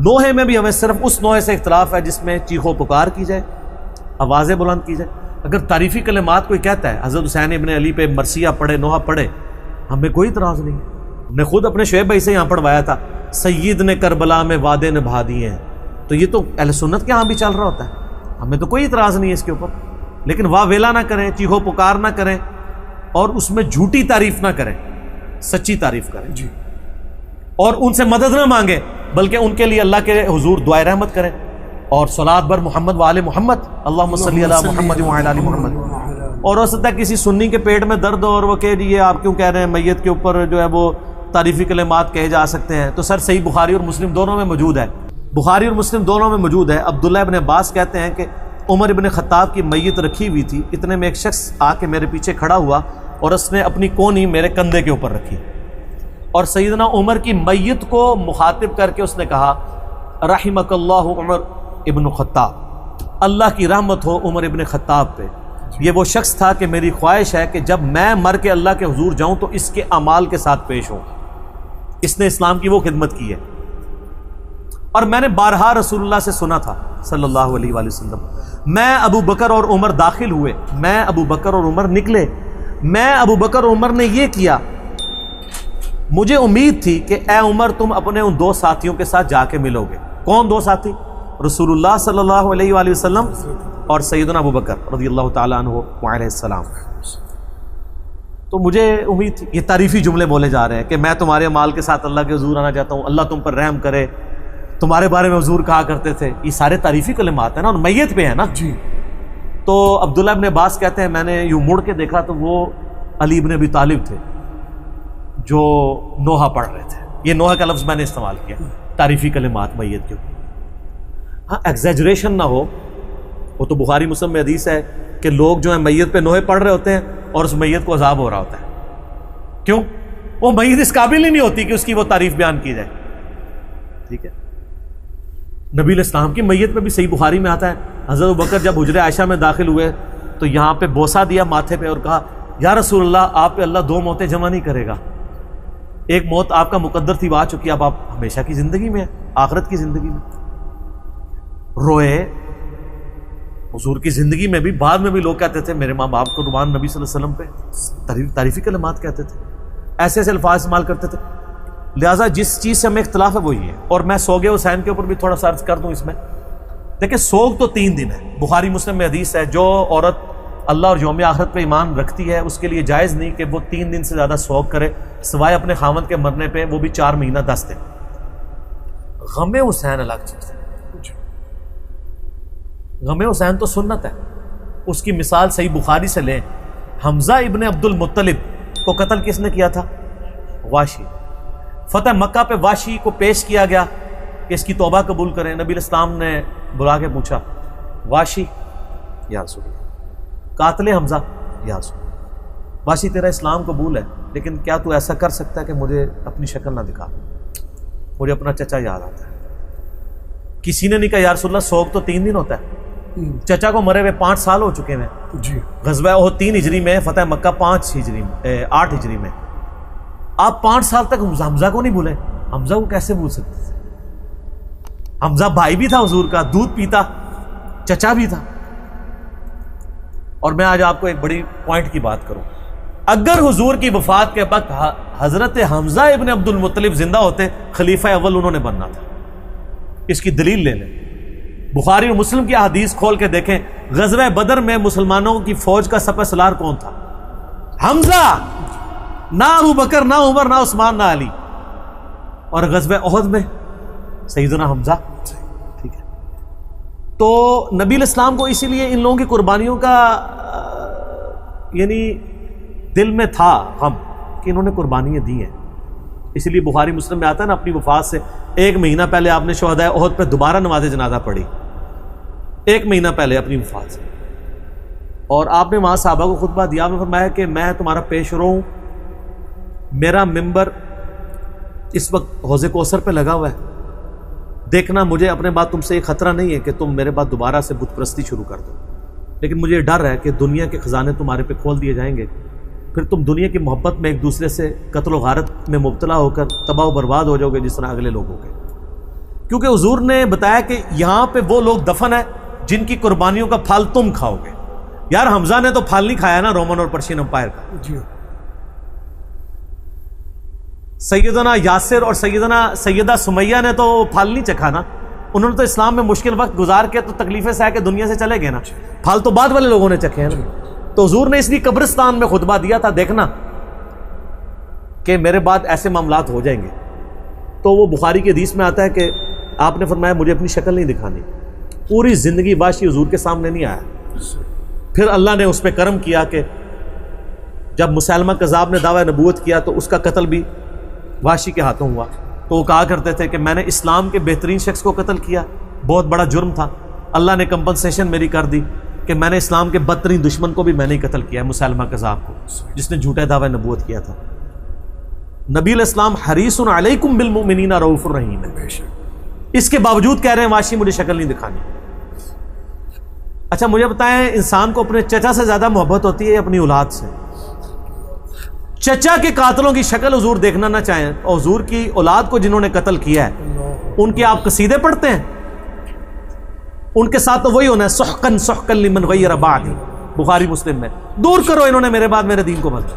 نوحے میں بھی ہمیں صرف اس نوحے سے اختلاف ہے جس میں چیخ و پکار کی جائے، آوازیں بلند کی جائے۔ اگر تعریفی کلمات کوئی کہتا ہے، حضرت حسین ابن علی پہ مرثیہ پڑھے، نوحہ پڑھے، ہمیں کوئی اعتراض نہیں ہے۔ ہم نے خود اپنے شعیب بھائی سے یہاں پڑھوایا تھا، سید نے کربلا میں وعدے نبھا دیے ہیں، تو یہ تو اہل سنت کے ہاں بھی چل رہا ہوتا ہے، ہمیں تو کوئی اعتراض نہیں ہے اس کے اوپر۔ لیکن واہ ویلا نہ کریں، چیخ و پکار نہ کریں، اور اس میں جھوٹی تعریف نہ کریں، سچی تعریف کریں جی، اور ان سے مدد نہ مانگیں، بلکہ ان کے لیے اللہ کے حضور دعائے رحمت کریں، اور صلاۃ بر محمد وآل محمد، اللہم صلی علی محمد وعلی آل محمد۔ اور ہو سکتا ہے کسی سنی کے پیٹ میں درد ہو اور وہ کہے یہ آپ کیوں کہہ رہے ہیں میت کے اوپر جو ہے وہ تعریفی کلمات کہے جا سکتے ہیں، تو سر صحیح بخاری اور مسلم دونوں میں موجود ہے، بخاری اور مسلم دونوں میں موجود ہے۔ عبداللہ ابن عباس کہتے ہیں کہ عمر ابن خطاب کی میت رکھی ہوئی تھی، اتنے میں ایک شخص آ کے میرے پیچھے کھڑا ہوا اور اس نے اپنی کونی میرے کندھے کے اوپر رکھی، اور سیدنا عمر کی میت کو مخاطب کر کے اس نے کہا رحمک اللہ عمر ابن خطاب، اللہ کی رحمت ہو عمر ابن خطاب پہ، یہ وہ شخص تھا کہ میری خواہش ہے کہ جب میں مر کے اللہ کے حضور جاؤں تو اس کے اعمال کے ساتھ پیش ہوں، اس نے اسلام کی وہ خدمت کی ہے۔ اور میں نے بارہا رسول اللہ سے سنا تھا صلی اللہ علیہ وآلہ وسلم، میں ابو بکر اور عمر داخل ہوئے، میں ابو بکر اور عمر نکلے، میں ابو بکر اور عمر نے یہ کیا، مجھے امید تھی کہ اے عمر تم اپنے ان دو ساتھیوں کے ساتھ جا کے ملو گے۔ کون دو ساتھی؟ رسول اللہ صلی اللہ علیہ وآلہ وسلم اور سیدنا ابو بکر رضی اللہ تعالیٰ عنہ وعلیہ السلام۔ تو مجھے امید تھی، یہ تعریفی جملے بولے جا رہے ہیں کہ میں تمہارے مال کے ساتھ اللہ کے حضور آنا چاہتا ہوں، اللہ تم پر رحم کرے، تمہارے بارے میں حضور کہا کرتے تھے، یہ سارے تعریفی کلمات ہیں نا، اور میت پہ ہے نا جی۔ تو عبداللہ ابن عباس کہتے ہیں میں نے یوں مڑ کے دیکھا تو وہ علی ابن ابی طالب تھے جو نوحہ پڑھ رہے تھے، یہ نوحہ کا لفظ میں نے استعمال کیا، تعریفی کلمات میت کے اوپر۔ ہاں ایگزیجریشن نہ ہو، وہ تو بخاری مسلم میں حدیث ہے کہ لوگ جو ہیں میت پہ نوحے پڑھ رہے ہوتے ہیں اور اس میت کو عذاب ہو رہا ہوتا ہے، کیوں؟ وہ میت اس قابل ہی نہیں ہوتی کہ اس کی وہ تعریف بیان کی جائے، ٹھیک ہے۔ نبی علیہ السلام کی میت پہ بھی صحیح بخاری میں آتا ہے، حضرت ابوبکر جب حجرہ عائشہ میں داخل ہوئے تو یہاں پہ بوسہ دیا ماتھے پہ اور کہا یا رسول اللہ آپ پہ اللہ دو موتیں جمع نہیں کرے گا، ایک موت آپ کا مقدر تھی وہ آ چکی، اب آپ ہمیشہ کی زندگی میں ہیں، آخرت کی زندگی میں۔ روئے حضور کی زندگی میں بھی، بعد میں بھی لوگ کہتے تھے میرے ماں باپ کو قربان، نبی صلی اللہ علیہ وسلم پہ تعریفی کلمات کہتے تھے، ایسے ایسے الفاظ استعمال کرتے تھے۔ لہٰذا جس چیز سے ہمیں اختلاف ہے وہ یہ ہے۔ اور میں سوگ حسین کے اوپر بھی تھوڑا سا عرض کر دوں، اس میں دیکھیں سوگ تو 3 دن ہے، بخاری مسلم میں حدیث ہے جو عورت اللہ اور یوم آخرت پہ ایمان رکھتی ہے اس کے لیے جائز نہیں کہ وہ 3 دن سے زیادہ سوگ کرے سوائے اپنے خاوند کے مرنے پہ، وہ بھی 4 مہینہ 10 دن۔ غم حسین الگ چیز ہے، غم حسین تو سنت ہے، اس کی مثال صحیح بخاری سے لیں، حمزہ ابن عبد المطلب کو قتل کس نے کیا تھا؟ واشی۔ فتح مکہ پہ واشی کو پیش کیا گیا کہ اس کی توبہ قبول کریں، نبی علیہ السلام نے بلا کے پوچھا واشی یا رسول اللہ، قاتل حمزہ یا رسول اللہ، واشی تیرا اسلام قبول ہے لیکن کیا تو ایسا کر سکتا ہے کہ مجھے اپنی شکل نہ دکھا، مجھے اپنا چچا یاد آتا ہے۔ کسی نے نہیں کہا یا رسول اللہ سوگ تو 3 دن ہوتا ہے، چچا کو مرے ہوئے 5 سال ہو چکے ہیں جی، غزوہ احد 3 ہجری میں، فتح مکہ 8 ہجری میں، آپ 5 سال تک حمزہ کو نہیں بھولے؟ حمزہ کو کیسے بھول سکتے تھے؟ حمزہ بھائی بھی تھا حضور کا، دودھ پیتا، چچا بھی تھا۔ اور میں آج آپ کو ایک بڑی پوائنٹ کی بات کروں، اگر حضور کی وفات کے وقت حضرت حمزہ ابن عبد المطلب زندہ ہوتے، خلیفہ اول انہوں نے بننا تھا۔ اس کی دلیل لے لیں، بخاری اور مسلم کی احادیث کھول کے دیکھیں، غزوہ بدر میں مسلمانوں کی فوج کا سپہ سالار کون تھا؟ حمزہ، نہ ابو بکر، نہ عمر، نہ عثمان، نہ علی۔ اور غزوہ احد میں سیدنا حمزہ، ٹھیک ہے۔ تو نبی علیہ السلام کو اسی لیے ان لوگوں کی قربانیوں کا یعنی دل میں تھا غم کہ انہوں نے قربانیاں دی ہیں، اسی لیے بخاری مسلم میں آتا ہے نا، اپنی وفات سے 1 مہینہ پہلے آپ نے شہداء احد پہ دوبارہ نماز جنازہ پڑھی، 1 مہینہ پہلے اپنی وفات سے، اور آپ نے وہاں صحابہ کو خطبہ دیا، آپ نے فرمایا کہ میں تمہارا پیش رو ہوں، میرا ممبر اس وقت حوض کوثر پہ لگا ہوا ہے، دیکھنا مجھے اپنے بعد تم سے یہ خطرہ نہیں ہے کہ تم میرے بعد دوبارہ سے بت پرستی شروع کر دو، لیکن مجھے ڈر ہے کہ دنیا کے خزانے تمہارے پہ کھول دیے جائیں گے، پھر تم دنیا کی محبت میں ایک دوسرے سے قتل و غارت میں مبتلا ہو کر تباہ و برباد ہو جاؤ گے جس طرح اگلے لوگوں کے۔ کیونکہ حضور نے بتایا کہ یہاں پہ وہ لوگ دفن ہیں جن کی قربانیوں کا پھل تم کھاؤ گے. یار حمزہ نے تو پھل نہیں کھایا نا رومن اور پرشین امپائر کا. جی سیدنا یاسر اور سیدہ سمیہ نے تو پھل نہیں چکھا نا. انہوں نے تو اسلام میں مشکل وقت گزار کے تو تکلیفیں سہ کے دنیا سے چلے گئے نا. پھل تو بعد والے لوگوں نے چکھے ہیں نا. تو حضور نے اس لیے قبرستان میں خطبہ دیا تھا, دیکھنا کہ میرے بعد ایسے معاملات ہو جائیں گے. تو وہ بخاری کی حدیث میں آتا ہے کہ آپ نے فرمایا مجھے اپنی شکل نہیں دکھانی. پوری زندگی وحشی حضور کے سامنے نہیں آیا. پھر اللہ نے اس پہ کرم کیا کہ جب مسیلمہ کذاب نے دعویٰ نبوت کیا تو اس کا قتل بھی وحشی کے ہاتھوں ہوا. تو وہ کہا کرتے تھے کہ میں نے اسلام کے بہترین شخص کو قتل کیا, بہت بڑا جرم تھا. اللہ نے کمپنسیشن میری کر دی کہ میں نے اسلام کے بدترین دشمن کو بھی میں نے قتل کیا ہے, مسیلمہ کذاب کو, جس نے جھوٹے دعویٰ نبوت کیا تھا. نبی علیہ السلام حریص علیکم بالمؤمنین رؤوف الرحیم ہے. اس کے باوجود کہہ رہے ہیں واشی مجھے شکل نہیں دکھانی. اچھا مجھے بتائیں, انسان کو اپنے چچا سے زیادہ محبت ہوتی ہے اپنی اولاد سے؟ چچا کے قاتلوں کی شکل حضور دیکھنا نہ چاہیں, اور حضور کی اولاد کو جنہوں نے قتل کیا ہے ان کے آپ قصیدے پڑھتے ہیں؟ ان کے ساتھ تو وہی ہونا ہے, سحقن سحقن لمن غیر بعدی, بخاری مسلم میں. دور کرو انہوں نے میرے بعد میرے دین کو بس.